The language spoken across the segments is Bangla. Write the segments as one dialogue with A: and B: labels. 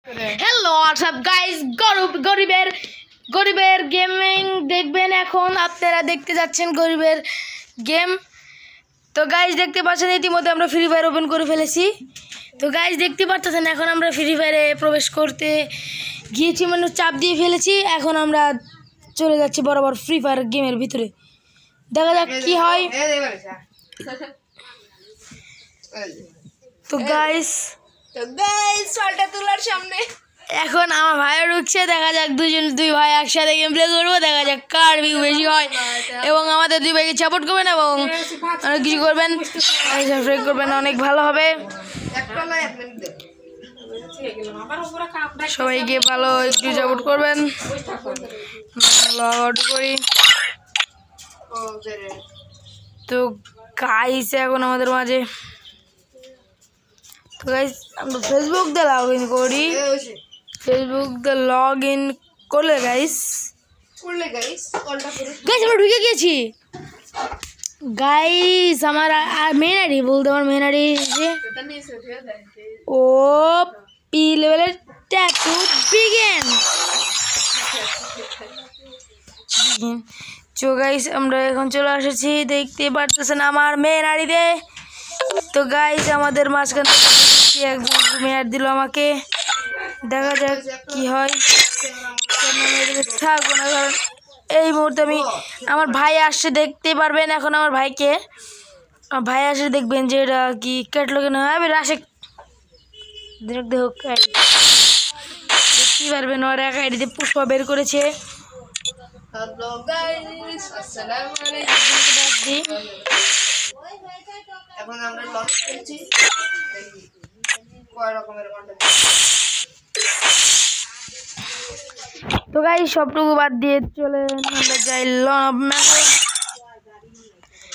A: হ্যালো হোয়াটসঅ্যাপ গাইস, গরিবের গেমিং দেখবেন। এখন আপনারা দেখতে যাচ্ছেন গরিবের গেম। তো গাইস দেখতে পাচ্ছেন ইতিমধ্যে আমরা ফ্রি ফায়ার ওপেন করে ফেলেছি। তো গাইস দেখতে পাচ্ছেন এখন আমরা ফ্রি ফায়ারে প্রবেশ করতে গিয়েছি, মানে চাপ দিয়ে ফেলেছি। এখন আমরা চলে যাচ্ছি বরাবর ফ্রি ফায়ার গেমের ভিতরে, দেখা যাক কি হয়। তো গাইস
B: সলটা তোলার সামনে
A: এখন আমার ভাইও ঢুকছে, দেখা যাক দুই ভাই একসাথে গেম প্লে করবো, দেখা যাক কার ভিউ বেশি হয়। এবং আমাদের দুই ভাইকে সাপোর্ট করবেন এবং অনেক কিছু করবেন, সাবস্ক্রাইব করবেন, অনেক ভালো হবে। সবাইকে ভালো একটু সাপোর্ট করবেন। লগ আউট করি। তো গাইস এখন আমাদের মাঝে, তো গাইস আমরা ফেসবুক দিয়ে লগ ইন করি। ফেসবুক দিয়ে লগ ইন করলে গাইস আমরা ঢুকে গেছি। গাইস আমার মেন আইডি বলতে, আমার মেন আইডি ও পি লেভেলের ট্যাটু বিগিন। তো গাইস আমরা এখন চলে এসেছি, দেখতে পারতেছেন আমার মেন আইডিতে। তো গাইস আমাদের মাঝখান থেকে একজন মেয়ার দিল আমাকে, দেখা যাক কি হয়। থাকবো না, কারণ এই মুহূর্তে আমি আমার ভাই আসছে, দেখতে পারবেন এখন আমার ভাইকে। ভাই আসে দেখবেন যে এটা কি কাটলো কেন আসে, দেখতে পারবেন ওর এক আইডিতে পুষ্পা বের করেছে।
B: এখন আমরা লঞ্চ করছি কয় রকমের কন্টেন্ট।
A: তো গাইস সবটুকু বাদ দিয়ে চলে আমরা যাই লনফ ম্যাপে।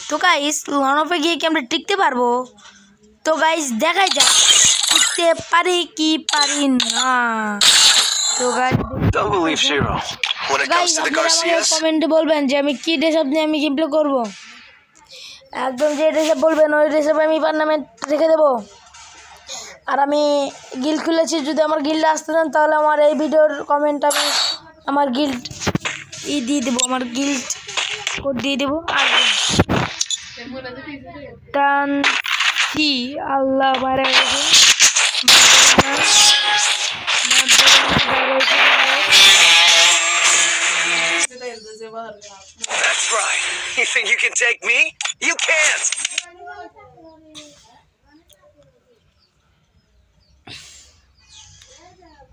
A: তো গাইস লনফে গিয়ে কি আমরা টিকতে পারবো? তো গাইস দেখাই যাক টিকতে পারি কি পারি না। তো গাইস কমেন্টে বলবেন যে আমি কি ড্রেস আপ নিয়ে আমি গেমপ্লে করবো। একদম যে ড্রেস আপ বলবেন ওই ড্রেস আপ আমি টুর্নামেন্ট রেখে দেবো। আর আমি গিল্ড খুলেছি, যদি আমার গিল্ডে আসতে চান তাহলে আমার এই ভিডিওর কমেন্ট আমি আমার গিল্ড দিয়ে দেবো, আমার গিল্ড কোড দিয়ে দেবো। আর টানছি আল্লাহ বাইরে গেছে।
C: That's right. You think you can take me? You can't.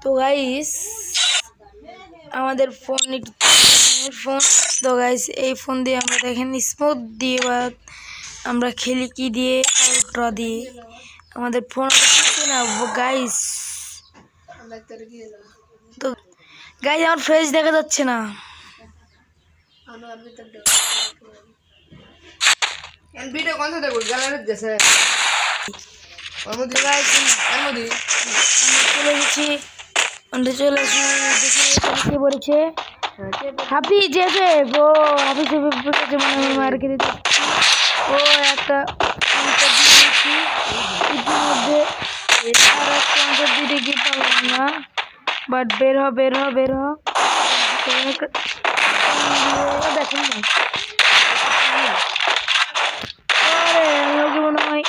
A: তো গাইস আমাদের ফোন তো গাইস এই ফোন দিয়ে আমরা দেখেন স্মুথ দিয়ে বা আমরা খেলি কি দিয়ে, আলট্রা দিয়ে। আমাদের ফোন না গাইস। তো গাইস আমার ফেস দেখা যাচ্ছে না।
B: ভিডিও কোন সাথে করব গ্যালারি দেশে
A: চলে গেছি, চলে আসি, দেখি পড়েছে হাফিজ এফে। ও হাফিজ এফে পড়েছে, মনে হয় মার্কেটে ও একটা দিয়েছি ইতিমধ্যে। আর একটা অঞ্চল দিতে গিয়ে পারলাম না, বাট বের হ দেখুন মনে হয়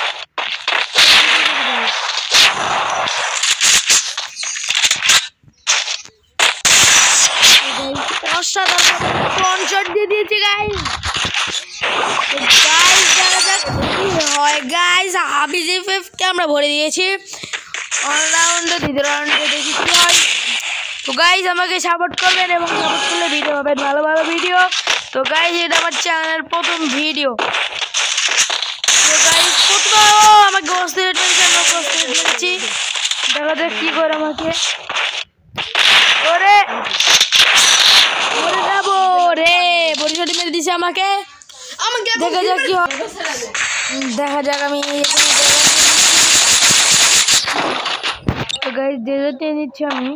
A: অসাধারণ দিয়ে দিয়েছে গাইস। দেখা যাক কি হয়। গাইস হাফিজ এফএফকে আমরা ভরে দিয়েছি অলরাউন্ডে, দ্বিতীয় রাউন্ডে দেখি কি হয়। তো গাইস আমাকে সাপোর্ট করবেন এবং সাপোর্ট করলে ভিডিও পাবেন, ভালো ভালো ভিডিও। তো গাইস এটা আমার চ্যানেলের প্রথম ভিডিও। তো গাইস আমাকে অস্থির মেরেছি, দেখা যাক কি করে আমাকে। ওরে যাবো রে, বরিশাটি মেরে দিছে আমাকে। দেখা যাক কি হয়, দেখা যাক আমি তো গাইস ডেজার্টে নিচ্ছি আমি।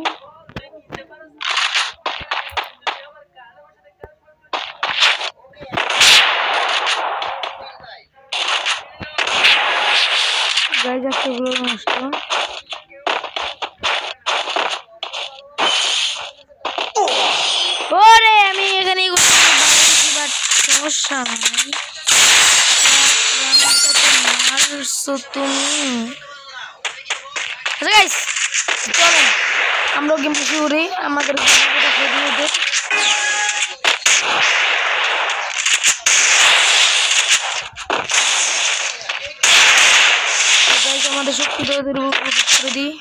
A: গাইস একটা গুলো নষ্ট সমস্যা নাই। মারছো তুমি। আচ্ছা গাইস চলেন আমরাও গেম শুরু করি। আমাদের আমাদের শক্তি করে দিই।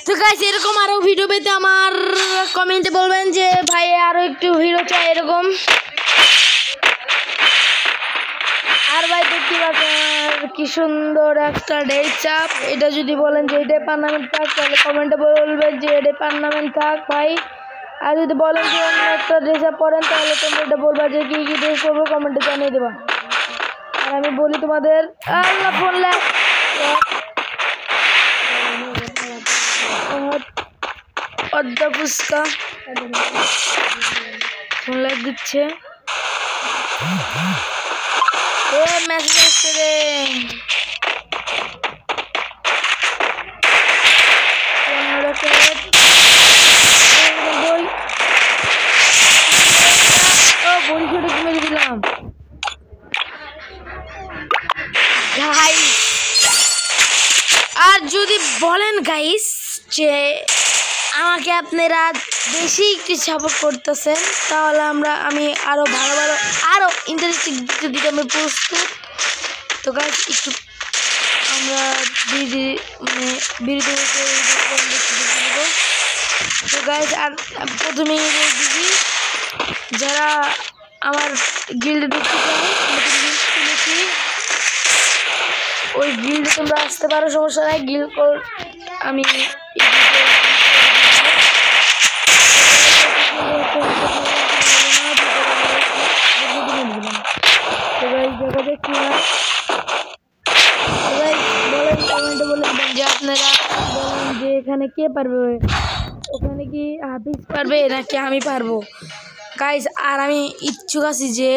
A: তো গাইস এরকম আরো ভিডিও পেতে আমার কমেন্টে বলবেন যে ভাই আরো একটু ভিডিও চাই এরকম। আর ভাই দেখতে পাচ্ছেন কি সুন্দর একটা ডেট আপ। এটা যদি বলেন যে এটা পার্মানেন্ট থাক তাহলে কমেন্টে বলবেন যে এটা পার্মানেন্ট থাক ভাই। আর যদি বলেন যে অন্য একটা ড্রেস আপ পরেন তাহলে তোমরা এটা বলবা যে কি কি ড্রেস পরবো কমেন্টে জানিয়ে দেবা। আর আমি বলি তোমাদের আল্লাহ বললে অর্ধা ফুচকা ফোন লাইক দিচ্ছে। মেসেজ আসছে রে মেরে দিলাম। আর যদি বলেন গাইস যে আমাকে আপনারা বেশি একটু সাপোর্ট করতেছেন তাহলে আমি আরো ভালো ভালো আরো ইন্টারেস্টিং ভিডিও দিতে আমি প্রস্তুত। তো গাইস একটু আমরা বিরতি তো গাইস আর প্রথমেই দিদি যারা আমার গিল্ডে ঢুকতে চায় খুলেছি ওই গিল্ডে তোমরা আসতে পারো, সমস্যা নাই। গিল্ড আমি যে আপনারা বলেন যে এখানে কে পারবে, ওখানে কি হাফিজ পারবে নাকি আমি পারবো গাইস। আর আমি ইচ্ছুক আছি যে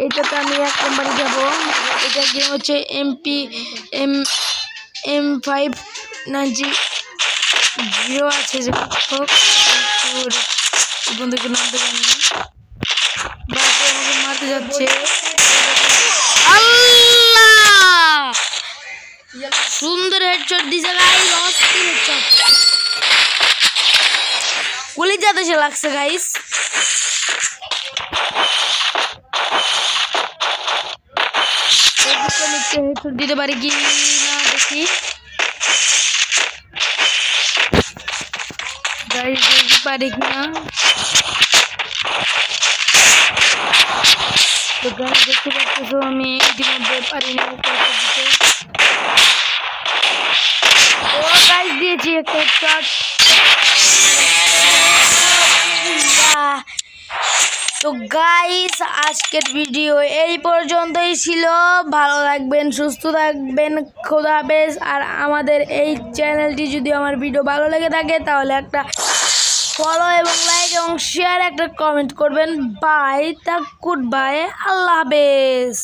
A: এটাতে আমি এক কোম্পানি যাবো। এটা গেম হচ্ছে M590 আছে যে বন্ধুকে নামতে জানি না। বাকি আমাকে মারতে যাচ্ছে। আল্লাহ সুন্দর হেডশট দিছে গাইস, অস্থির হেডশট কলিজা দেশে লাগছে গাইস। হেডশট দিতে পারি কি না দেখি গাইস, দেখি পারি কি না। তো গাইস দেখতে পাচ্ছ আমি ইতিমধ্যে পারি না। ও গাইস দিয়েছি একটা হেডশট। তো গাইস আজকের ভিডিও এই পর্যন্তই ছিল। ভালো থাকবেন, সুস্থ থাকবেন, খোদা হাফেজ। আর আমাদের এই চ্যানেলটি যদি আমার ভিডিও ভালো লেগে থাকে তাহলে একটা ফলো এবং লাইক এবং শেয়ার একটা কমেন্ট করবেন। বাই, গুড বাই, আল্লাহ হাফেজ।